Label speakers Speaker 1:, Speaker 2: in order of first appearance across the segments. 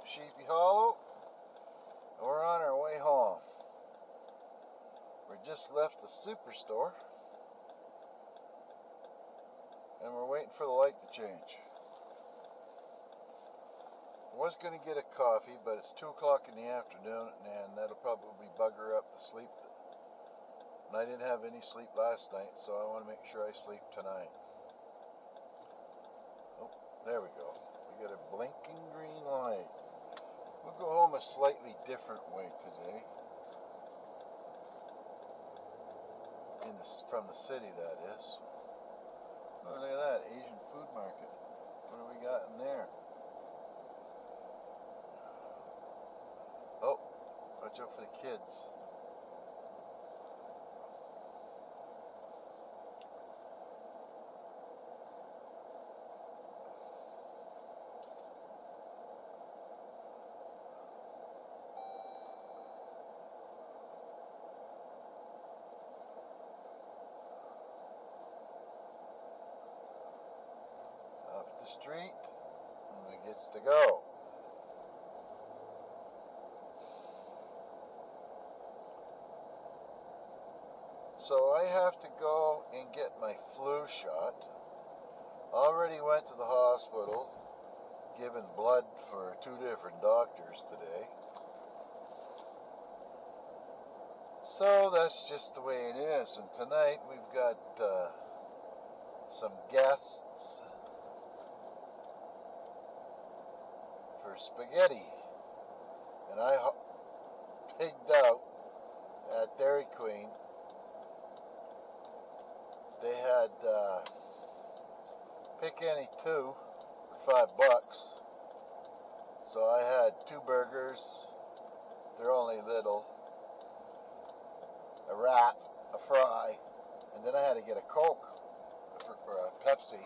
Speaker 1: Sheepy Hollow. We're on our way home. We just left the superstore and we're waiting for the light to change. I was going to get a coffee, but it's 2 o'clock in the afternoon and that'll probably bugger up the sleep. And I didn't have any sleep last night, so I want to make sure I sleep tonight. Oh, there we go. We got a blinking green light. We'll go home a slightly different way today. From the city, that is. Oh, look at that, Asian food market. What do we got in there? Oh, watch out for the kids. Off the street, and we gets to go. So I have to go and get my flu shot. Already went to the hospital, given blood for 2 different doctors today. So that's just the way it is. And tonight we've got some guests for spaghetti. And I pigged out at Dairy Queen. They had pick any 2 for $5. So I had 2 burgers. They're only little. A wrap, a fry, and then I had to get a Coke for a Pepsi.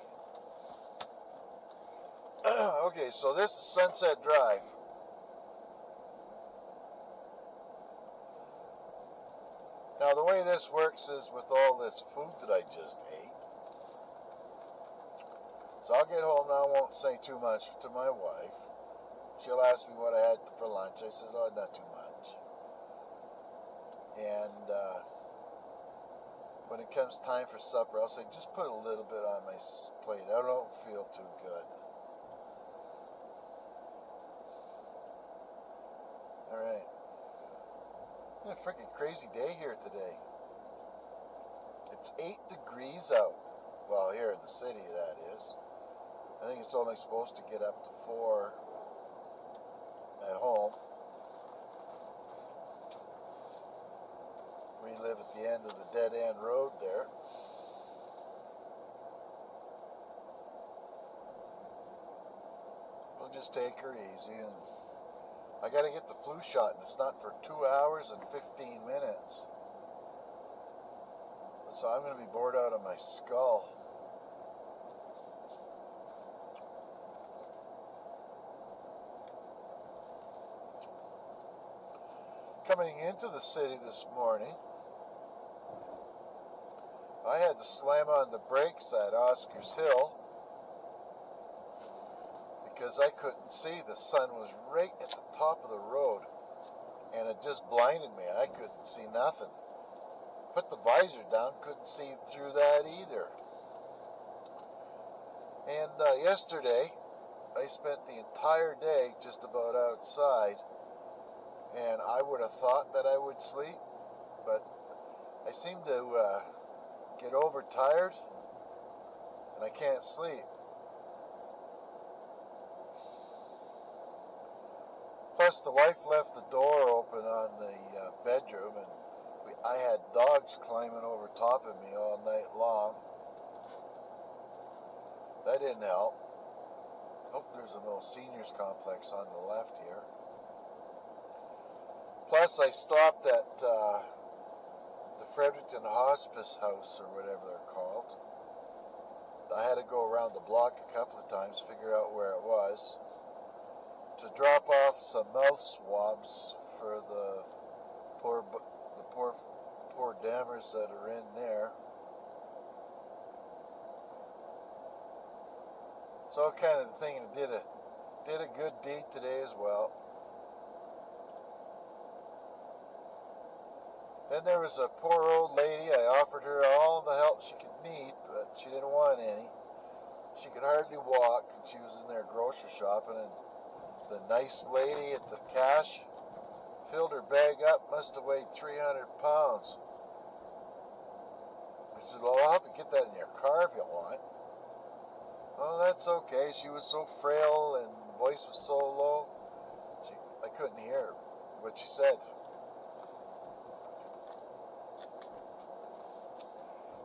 Speaker 1: Okay, so this is Sunset Drive. Now the way this works is with all this food that I just ate. So I'll get home now, I won't say too much to my wife. She'll ask me what I had for lunch. I says, oh, not too much. And when it comes time for supper, I'll say, just put a little bit on my plate. I don't feel too good. Alright. It's a freaking crazy day here today. It's 8 degrees out. Well, here in the city, that is. I think it's only supposed to get up to 4 at home. We live at the end of the dead-end road there. We'll just take her easy, and I gotta get the flu shot, and it's not for 2 hours and 15 minutes. So I'm gonna be bored out of my skull. Coming into the city this morning, I had to slam on the brakes at Oscar's Hill because I couldn't see. The sun was right at the top of the road and it just blinded me. I couldn't see nothing. Put the visor down, couldn't see through that either. And yesterday, I spent the entire day just about outside, and I would have thought that I would sleep, but I seem to get overtired, and I can't sleep. Plus, the wife left the door open on the bedroom, and I had dogs climbing over top of me all night long. That didn't help. Hope there's a little seniors complex on the left here. Plus, I stopped at the Fredericton Hospice House, or whatever they're called. I had to go around the block a couple of times, figure out where it was, to drop off some mouth swabs for the poor dammers that are in there. So kind of the thing that did Did a good deed today as well. Then there was a poor old lady. I offered her all the help she could need, but she didn't want any. She could hardly walk, and she was in there grocery shopping, and the nice lady at the cash filled her bag up, must have weighed 300 pounds. I said, well, I'll help you get that in your car if you want. Oh, that's okay. She was so frail and voice was so low, I couldn't hear what she said.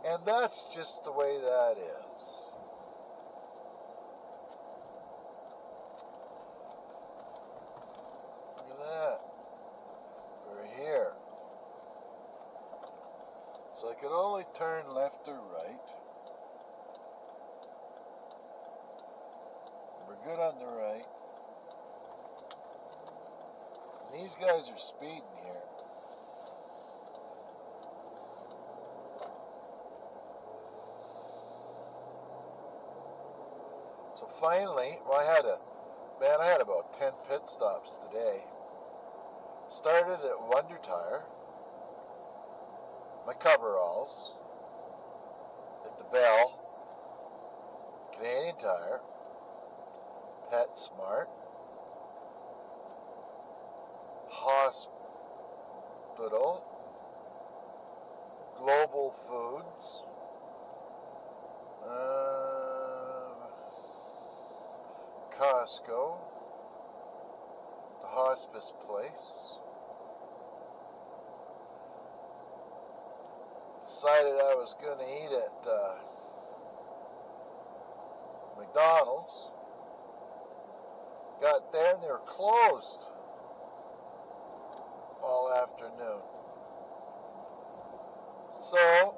Speaker 1: And that's just the way that is. Look at that. We're here. So I could only turn left or right. We're good on the right. And these guys are speeding here. So finally, well, I had about 10 pit stops today. Started at Wonder Tire, my coveralls, at the Bell, Canadian Tire, PetSmart, Hospital, Global Foods, Costco, the hospice place. Decided I was going to eat at McDonald's. Got there and they were closed all afternoon. So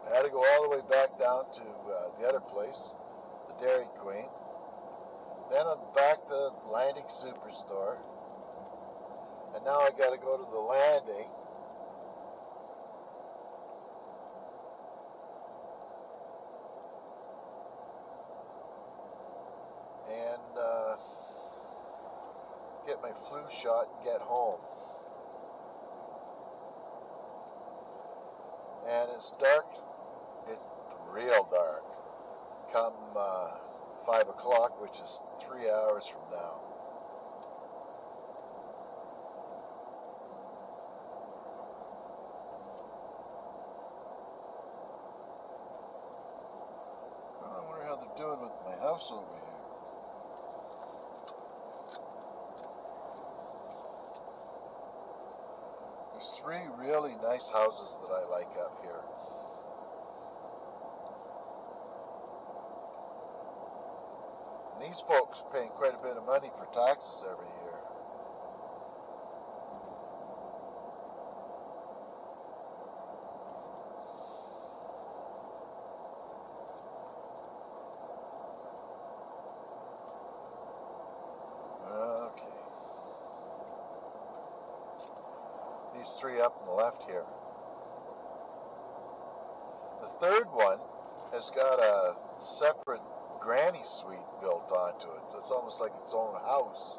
Speaker 1: I had to go all the way back down to the other place, the Dairy Queen. Then I'm back to the Atlantic Superstore. And now I got to go to the Landing. And get my flu shot and get home. And it's dark. It's real dark. Come 5 o'clock, which is 3 hours from now. Well, I wonder how they're doing with my house over here. There's 3 really nice houses that I like up here. And these folks are paying quite a bit of money for taxes every year. Okay. These 3 up on the left here. The third one has got a separate granny suite built onto it, so it's almost like its own house.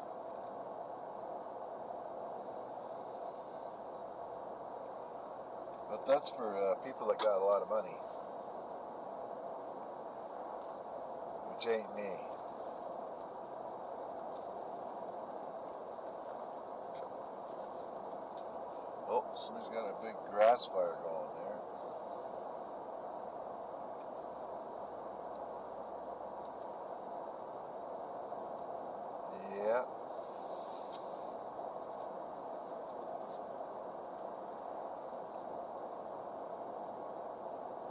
Speaker 1: But that's for people that got a lot of money, which ain't me. Oh, somebody's got a big grass fire going there. Yeah.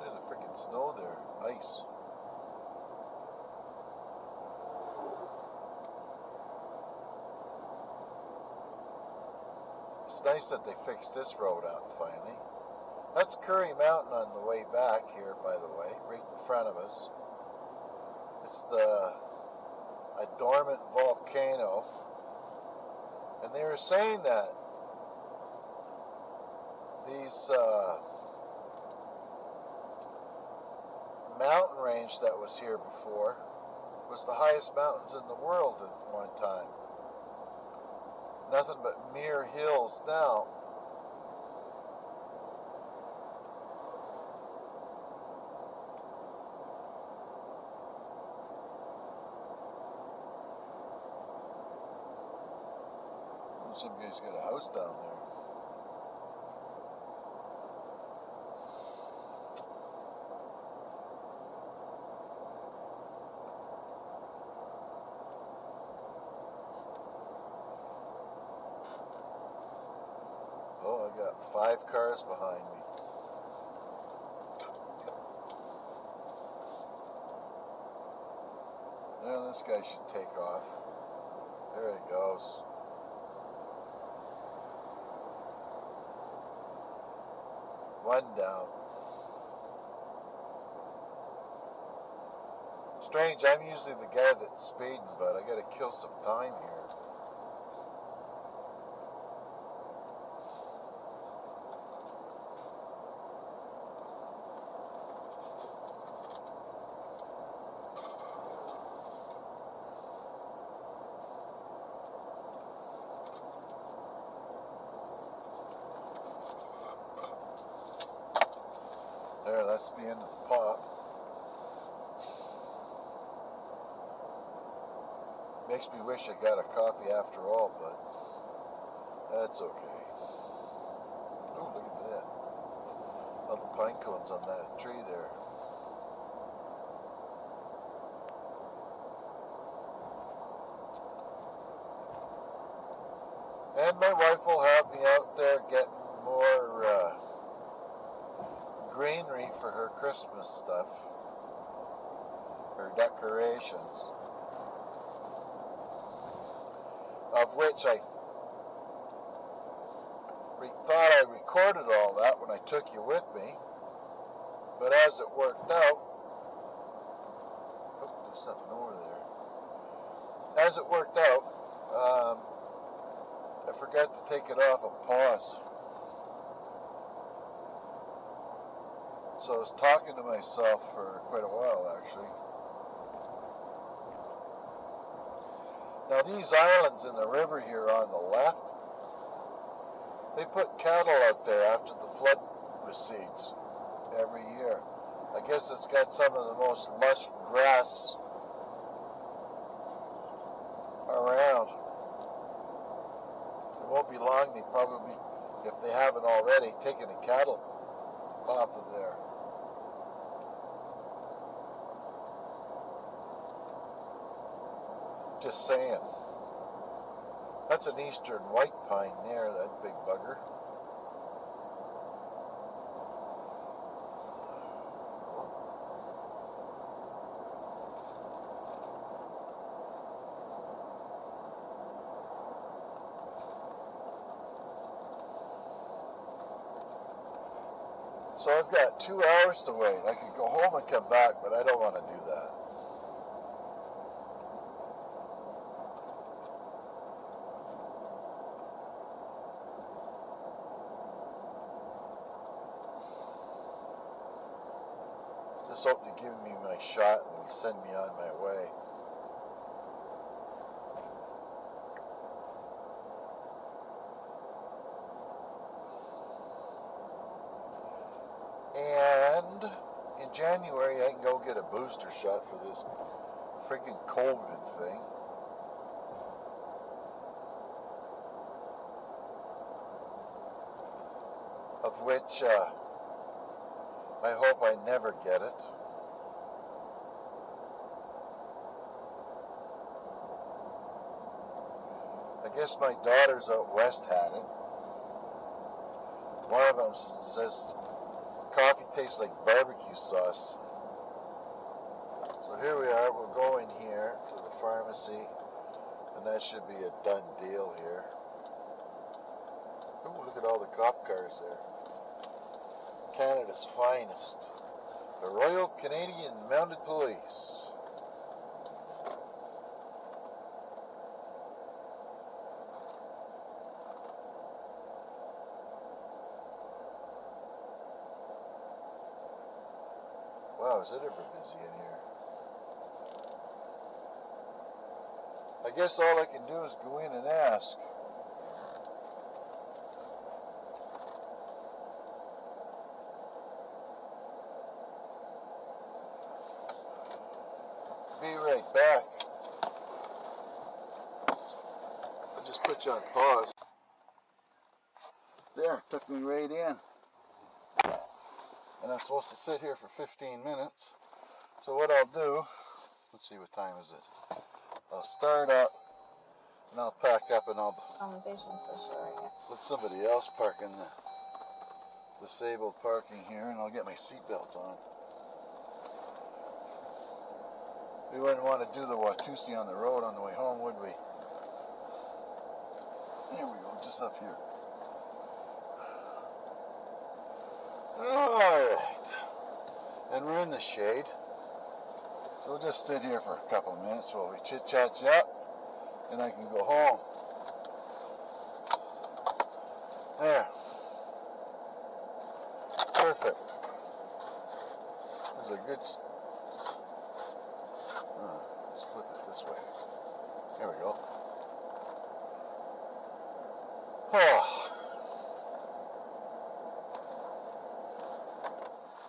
Speaker 1: There's a freaking snow there. Ice. It's nice that they fixed this road out finally. That's Curry Mountain on the way back here, by the way, right in front of us. It's a dormant volcano. And they were saying that these mountain range that was here before was the highest mountains in the world at one time. Nothing but mere hills now. Some guy's got a house down there. Oh, I got 5 cars behind me. Well, this guy should take off. There he goes. One down. Strange, I'm usually the guy that's speeding, but I gotta kill some time here. There, that's the end of the pop. Makes me wish I got a copy after all, but that's okay. Oh, look at that. All the pine cones on that tree there. And my wife will have me out there getting more greenery for her Christmas stuff, her decorations, of which I thought I recorded all that when I took you with me, but as it worked out, oh, there's something over there. As it worked out, I forgot to take it off of pause. So I was talking to myself for quite a while, actually. Now these islands in the river here on the left, they put cattle out there after the flood recedes every year. I guess it's got some of the most lush grass around. It won't be long, they probably, if they haven't already, taken the cattle off of there. Just saying. That's an eastern white pine there, that big bugger. So I've got 2 hours to wait. I could go home and come back, but I don't want to do that. Just hope to give me my shot and send me on my way. And in January, I can go get a booster shot for this freaking COVID thing. Of which I hope I never get it. I guess my daughters out west had it. One of them says coffee tastes like barbecue sauce. So here we are, we're going here to the pharmacy, and that should be a done deal here. Ooh, look at all the cop cars there. Canada's finest. The Royal Canadian Mounted Police. Wow, is it ever busy in here? I guess all I can do is go in and ask. Be right back. I'll just put you on pause. There, took me right in. And I'm supposed to sit here for 15 minutes. So what I'll do, let's see, what time is it? I'll start up and I'll pack up and I'll...
Speaker 2: Conversations for sure, yeah.
Speaker 1: Let somebody else park in the disabled parking here and I'll get my seatbelt on. We wouldn't want to do the Watusi on the road on the way home, would we? Here we go, just up here. Alright. And we're in the shade. So we'll just sit here for a couple of minutes while we chit-chat up, and I can go home. There. Perfect. There's a good... let's flip it this way. There we go. Oh.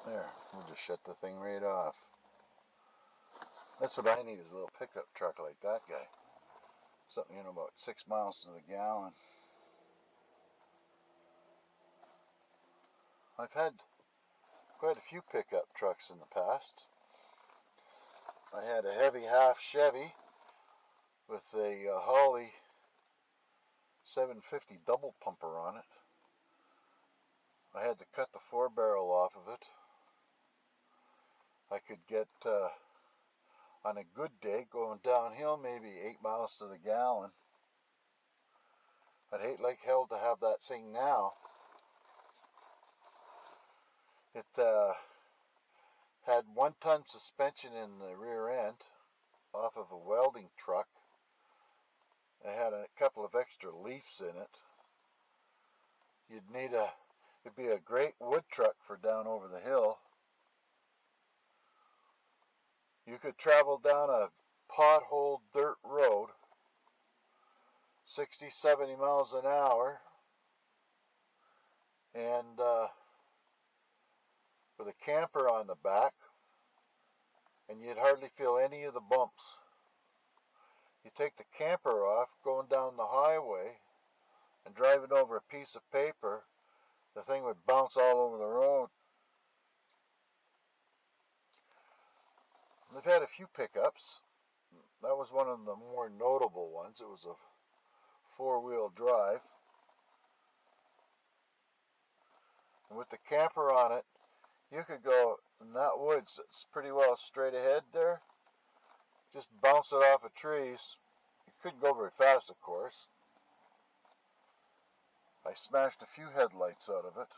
Speaker 1: There. We'll just shut the thing right off. That's what I need, is a little pickup truck like that guy. Something, about 6 miles to the gallon. I've had quite a few pickup trucks in the past. I had a heavy half Chevy with a Holly 750 double pumper on it. I had to cut the 4-barrel off of it. I could get, on a good day, going downhill, maybe 8 miles to the gallon. I'd hate like hell to have that thing now. It had 1-ton suspension in the rear end off of a welding truck. It had a couple of extra leafs in it. It'd be a great wood truck for down over the hill. You could travel down a potholed dirt road 60, 70 miles an hour and with a camper on the back, and you'd hardly feel any of the bumps. You take the camper off going down the highway and driving over a piece of paper, the thing would bounce all over the road. I've had a few pickups. That was one of the more notable ones. It was a 4-wheel drive. And with the camper on it, you could go in that woods. It's pretty well straight ahead there. Just bounce it off of trees. You couldn't go very fast, of course. I smashed a few headlights out of it,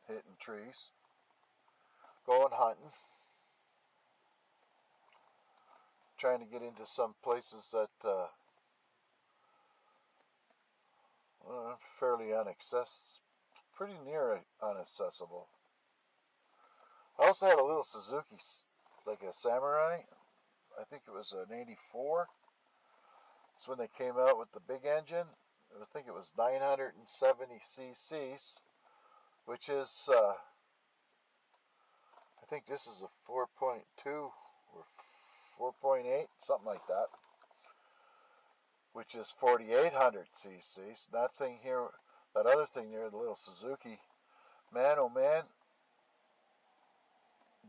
Speaker 1: hitting trees, going hunting, trying to get into some places that fairly pretty near inaccessible. I also had a little Suzuki, like a Samurai. I think it was an 84. That's when they came out with the big engine. I think it was 970 cc's, which is, I think this is a 4.2 or 4.8, something like that, which is 4,800 cc's. That thing here, that other thing there, the little Suzuki, man, oh man,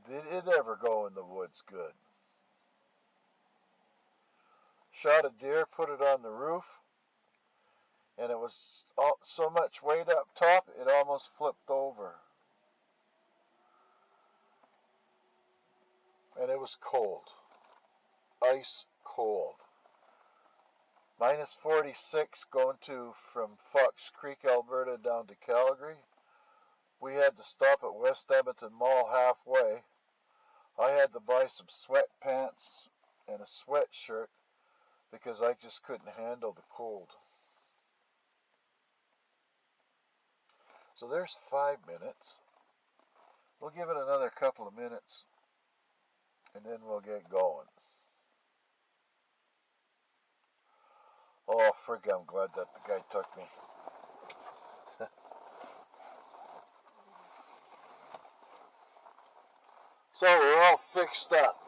Speaker 1: did it ever go in the woods good. Shot a deer, put it on the roof, and it was so much weight up top, it almost flipped over. And it was cold. Ice cold. Minus 46 going from Fox Creek, Alberta down to Calgary. We had to stop at West Edmonton Mall halfway. I had to buy some sweatpants and a sweatshirt because I just couldn't handle the cold. So there's 5 minutes. We'll give it another couple of minutes and then we'll get going. Oh, frig, I'm glad that the guy took me. So we're all fixed up.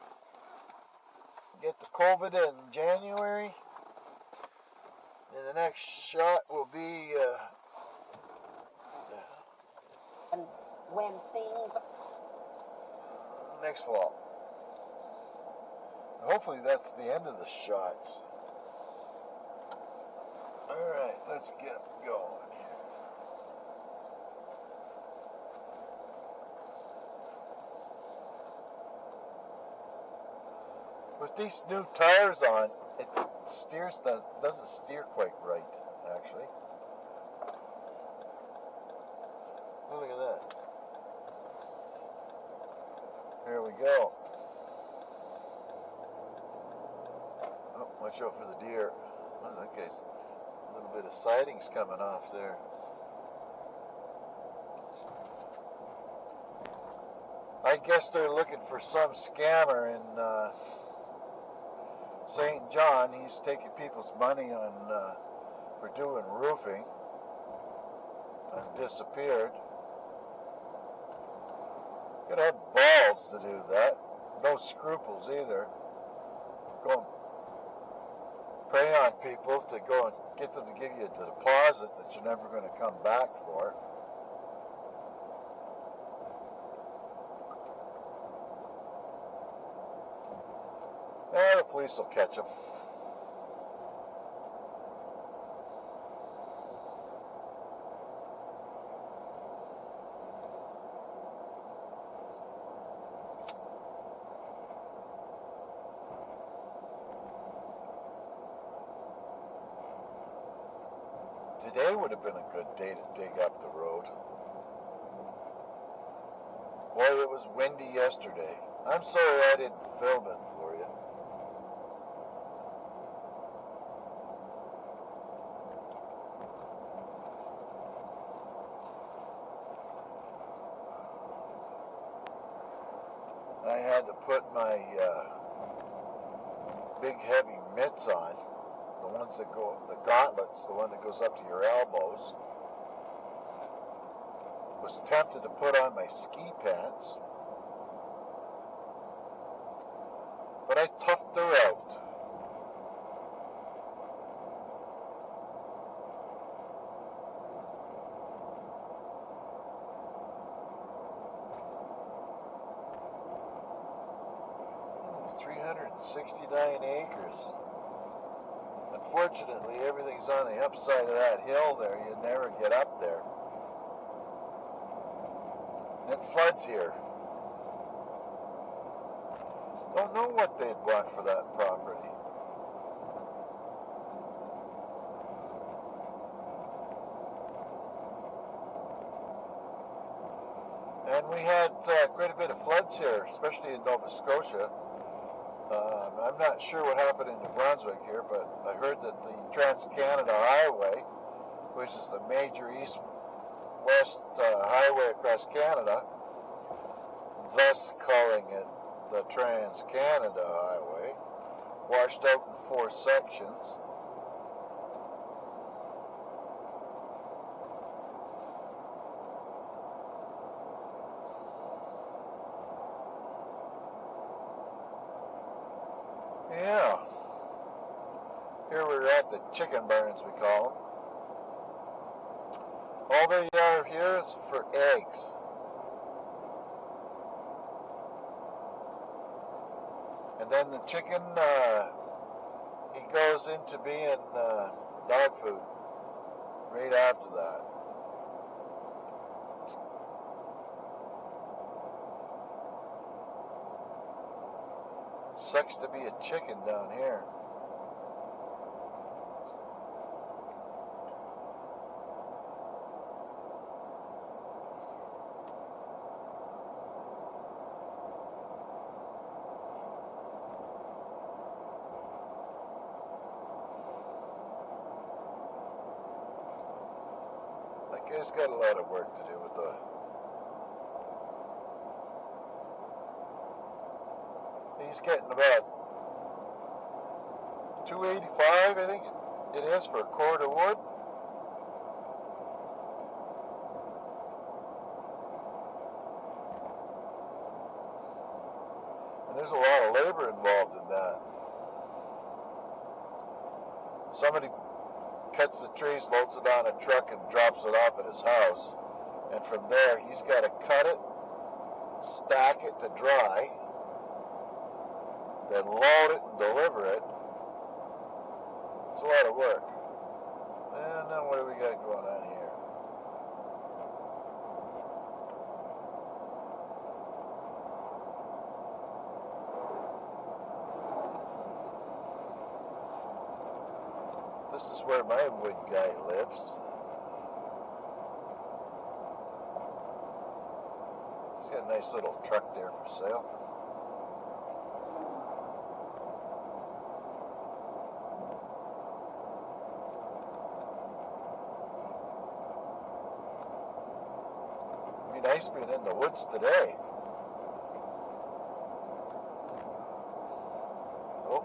Speaker 1: Get the COVID in January. And the next shot will be
Speaker 2: and when things
Speaker 1: next fall. Hopefully that's the end of the shots. Alright, let's get going here. With these new tires on, it doesn't steer quite right, actually. Oh, look at that. Here we go. Oh, watch out for the deer. Oh, that guy's a little bit of siding's coming off there. I guess they're looking for some scammer in St. John. He's taking people's money on for doing roofing and disappeared. Gotta have balls to do that. No scruples either. Go and prey on people to go and get them to give you a deposit that you're never going to come back for. The police will catch them. Today would have been a good day to dig up the road. Boy, it was windy yesterday. I'm sorry I didn't film it for you. I had to put my big heavy mitts on, the ones that go, the gauntlets, the one that goes up to your elbows. Was tempted to put on my ski pants, but I toughed her out. Oh, 369 acres. Unfortunately, everything's on the upside of that hill there. You never get up there. And it floods here. Don't know what they'd want for that property. And we had quite a bit of floods here, especially in Nova Scotia. I'm not sure what happened in New Brunswick here, but I heard that the Trans-Canada Highway, which is the major east-west highway across Canada, thus calling it the Trans-Canada Highway, washed out in 4 sections. Yeah. Here we're at the chicken barns, we call them. All they are here is for eggs. And then the chicken, he goes into being dog food right after that. Sucks to be a chicken down here. That guy's got a lot of work to do with the... He's getting about $2.85, I think, it is for a cord of wood. And there's a lot of labor involved in that. Somebody cuts the trees, loads it on a truck, and drops it off at his house. And from there, he's got to cut it, stack it to dry, then load it and deliver it. It's a lot of work. And now what do we got going on here? This is where my wood guy lives. He's got a nice little truck there for sale. It'd be nice being in the woods today. Oh,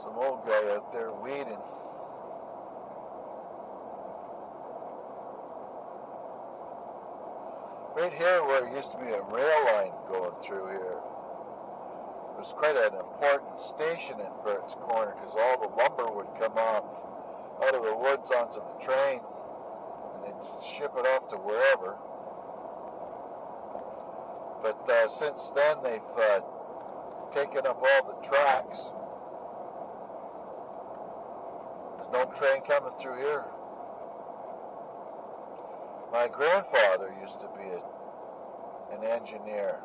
Speaker 1: some old guy out there weeding. Right here where there used to be a rail line going through here. It was quite an important station in Burtts Corner because all the lumber would come off out of the woods onto the train and they'd ship it off to wherever. But since then they've taken up all the tracks. There's no train coming through here. My grandfather used to be an engineer.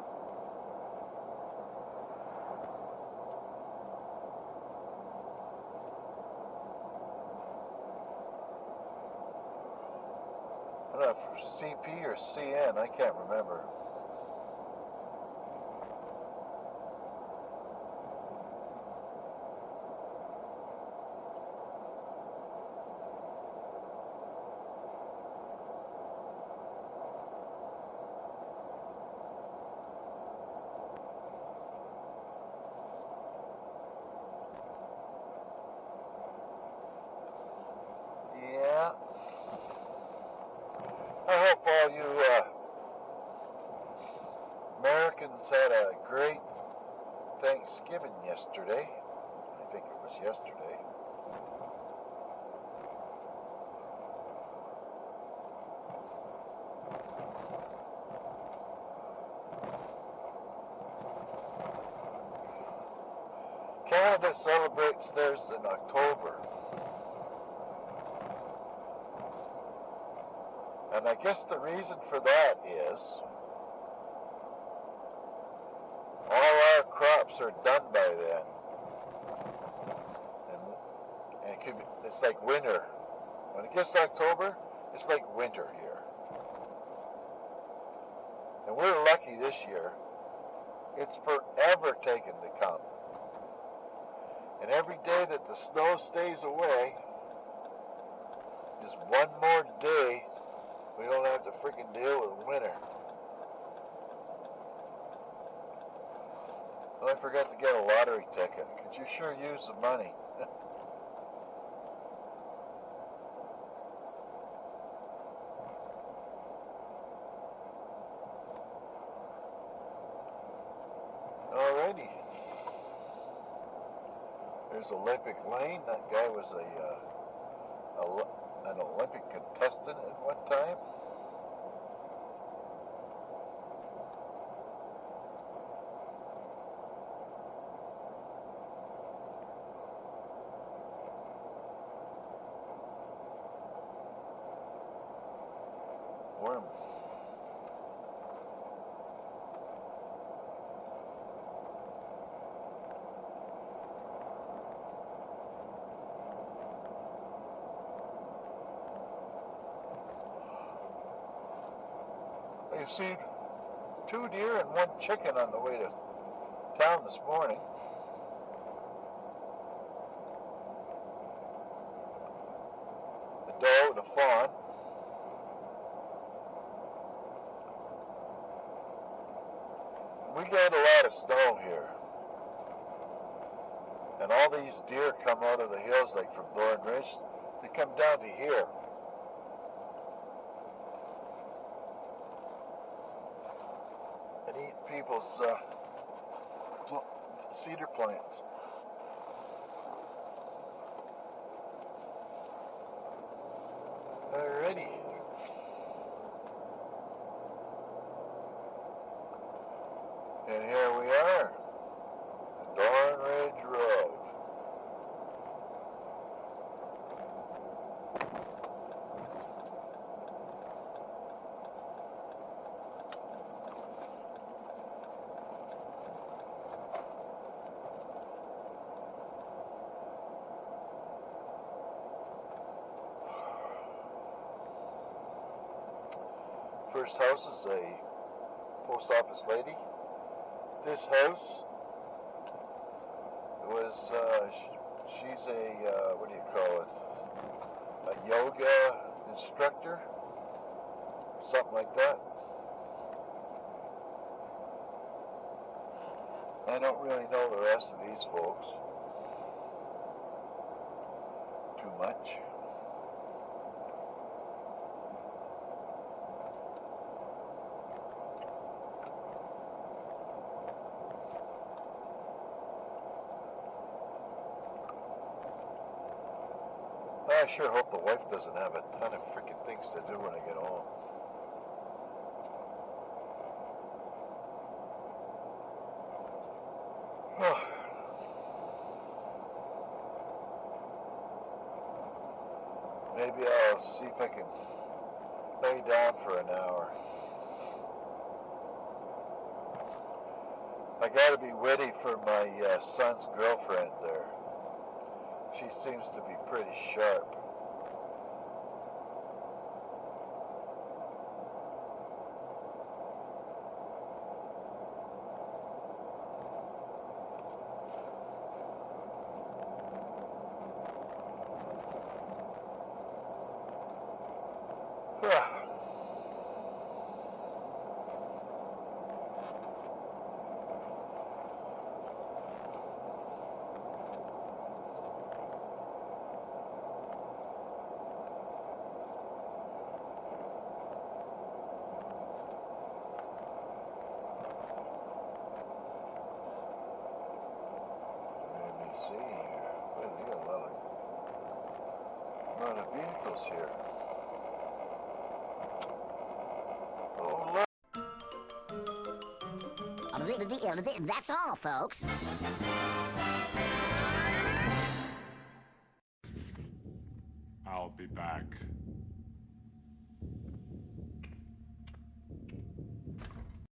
Speaker 1: I don't know if it was CP or CN, I can't remember. Yeah. I hope all you Americans had a great Thanksgiving yesterday. I think it was yesterday. Canada celebrates theirs in October. And I guess the reason for that is all our crops are done by then. And it could be, it's like winter. When it gets to October, it's like winter here. And we're lucky this year. It's forever taken to come. And every day that the snow stays away is one more day we don't have to freaking deal with winter. Well, I forgot to get a lottery ticket. Could you sure use the money? Alrighty. There's Olympic Lane. That guy was an Olympic contestant at one time. Worm. I've seen 2 deer and 1 chicken on the way to town this morning. The doe and a fawn. We get a lot of snow here. And all these deer come out of the hills like from Dorn come down to here. And eat people's cedar plants. Alrighty. And here we are, the Dorn Ridge Road. First house is a post office lady. This house was, she's a, what do you call it? A yoga instructor? Something like that. I don't really know the rest of these folks too much. I sure hope the wife doesn't have a ton of freaking things to do when I get home. Maybe I'll see if I can lay down for an hour. I gotta be witty for my son's girlfriend there. She seems to be pretty sharp. See here. Well, they got a lot of vehicles here. Oh, look.
Speaker 3: That's all, folks.
Speaker 4: I'll be back.